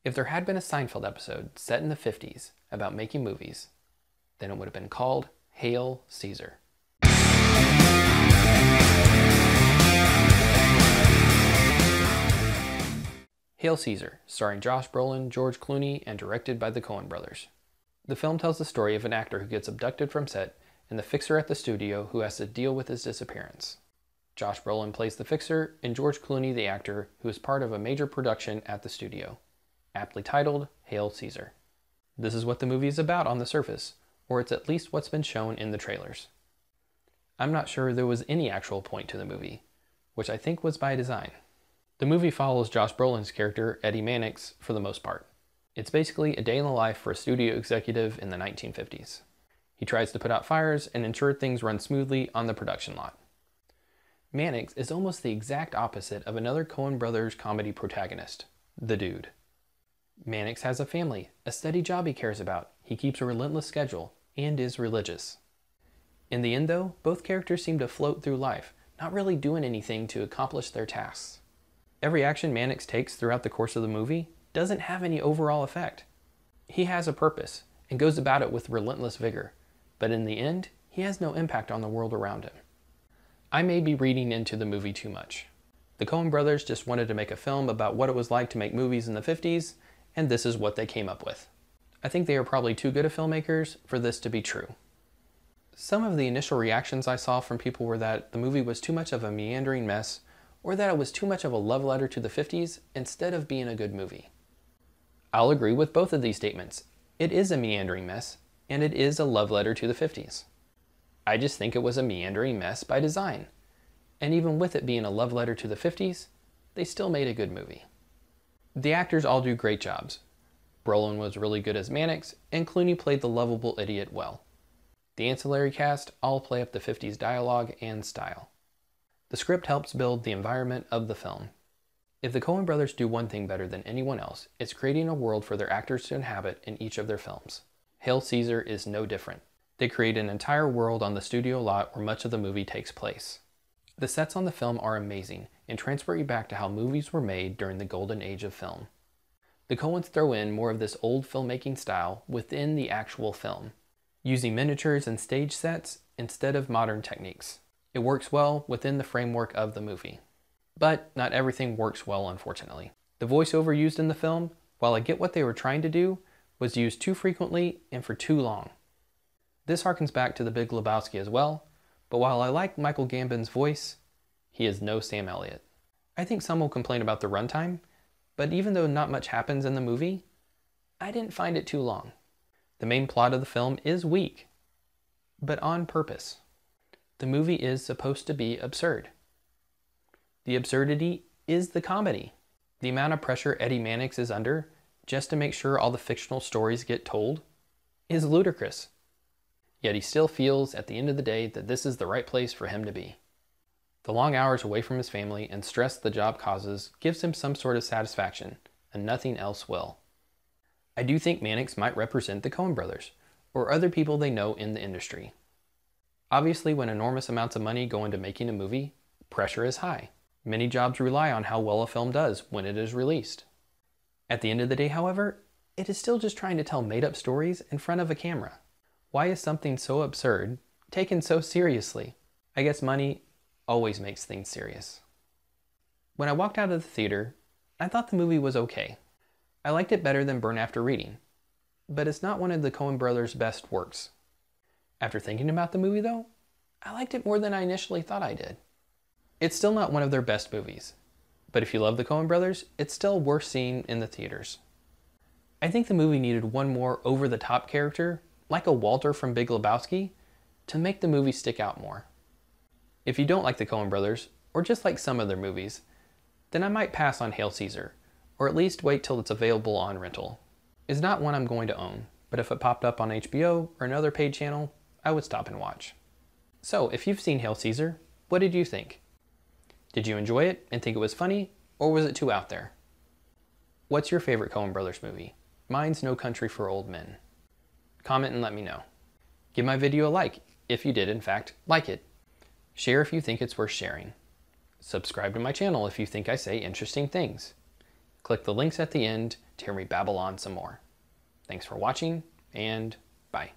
If there had been a Seinfeld episode set in the 50s about making movies, then it would have been called Hail Caesar. Hail Caesar, starring Josh Brolin, George Clooney, and directed by the Coen Brothers. The film tells the story of an actor who gets abducted from set and the fixer at the studio who has to deal with his disappearance. Josh Brolin plays the fixer, and George Clooney the actor who is part of a major production at the studio, aptly titled Hail Caesar. This is what the movie is about on the surface, or it's at least what's been shown in the trailers. I'm not sure there was any actual point to the movie, which I think was by design. The movie follows Josh Brolin's character, Eddie Mannix, for the most part. It's basically a day in the life for a studio executive in the 1950s. He tries to put out fires and ensure things run smoothly on the production lot. Mannix is almost the exact opposite of another Coen Brothers comedy protagonist, the Dude. Mannix has a family, a steady job he cares about, he keeps a relentless schedule, and is religious. In the end though, both characters seem to float through life, not really doing anything to accomplish their tasks. Every action Mannix takes throughout the course of the movie doesn't have any overall effect. He has a purpose, and goes about it with relentless vigor, but in the end, he has no impact on the world around him. I may be reading into the movie too much. The Coen Brothers just wanted to make a film about what it was like to make movies in the 50s, and this is what they came up with. I think they are probably too good of filmmakers for this to be true. Some of the initial reactions I saw from people were that the movie was too much of a meandering mess, or that it was too much of a love letter to the 50s instead of being a good movie. I'll agree with both of these statements. It is a meandering mess, and it is a love letter to the 50s. I just think it was a meandering mess by design. And even with it being a love letter to the 50s, they still made a good movie. The actors all do great jobs. Brolin was really good as Mannix, and Clooney played the lovable idiot well. The ancillary cast all play up the 50s dialogue and style. The script helps build the environment of the film. If the Coen Brothers do one thing better than anyone else, it's creating a world for their actors to inhabit in each of their films. Hail Caesar is no different. They create an entire world on the studio lot where much of the movie takes place. The sets on the film are amazing and transport you back to how movies were made during the golden age of film. The Coens throw in more of this old filmmaking style within the actual film, using miniatures and stage sets instead of modern techniques. It works well within the framework of the movie. But not everything works well, unfortunately. The voiceover used in the film, while I get what they were trying to do, was used too frequently and for too long. This harkens back to The Big Lebowski as well, but while I like Michael Gambon's voice, he is no Sam Elliott. I think some will complain about the runtime, but even though not much happens in the movie, I didn't find it too long. The main plot of the film is weak, but on purpose. The movie is supposed to be absurd. The absurdity is the comedy. The amount of pressure Eddie Mannix is under just to make sure all the fictional stories get told is ludicrous. Yet he still feels at the end of the day that this is the right place for him to be. The long hours away from his family and stress the job causes gives him some sort of satisfaction, and nothing else will. I do think Mannix might represent the Coen Brothers, or other people they know in the industry. Obviously, when enormous amounts of money go into making a movie, pressure is high. Many jobs rely on how well a film does when it is released. At the end of the day, however, it is still just trying to tell made-up stories in front of a camera. Why is something so absurd taken so seriously? I guess money always makes things serious. When I walked out of the theater, I thought the movie was okay. I liked it better than Burn After Reading, but it's not one of the Coen Brothers' best works. After thinking about the movie though, I liked it more than I initially thought I did. It's still not one of their best movies, but if you love the Coen Brothers, it's still worth seeing in the theaters. I think the movie needed one more over-the-top character, like a Walter from Big Lebowski, to make the movie stick out more. If you don't like the Coen Brothers, or just like some of their movies, then I might pass on Hail Caesar, or at least wait till it's available on rental. It's not one I'm going to own, but if it popped up on HBO or another paid channel, I would stop and watch. So, if you've seen Hail Caesar, what did you think? Did you enjoy it and think it was funny, or was it too out there? What's your favorite Coen Brothers movie? Mine's No Country for Old Men. Comment and let me know. Give my video a like if you did in fact like it. Share if you think it's worth sharing. Subscribe to my channel if you think I say interesting things. Click Click the links at the end to hear me babble on some more. Thanks for watching, and bye.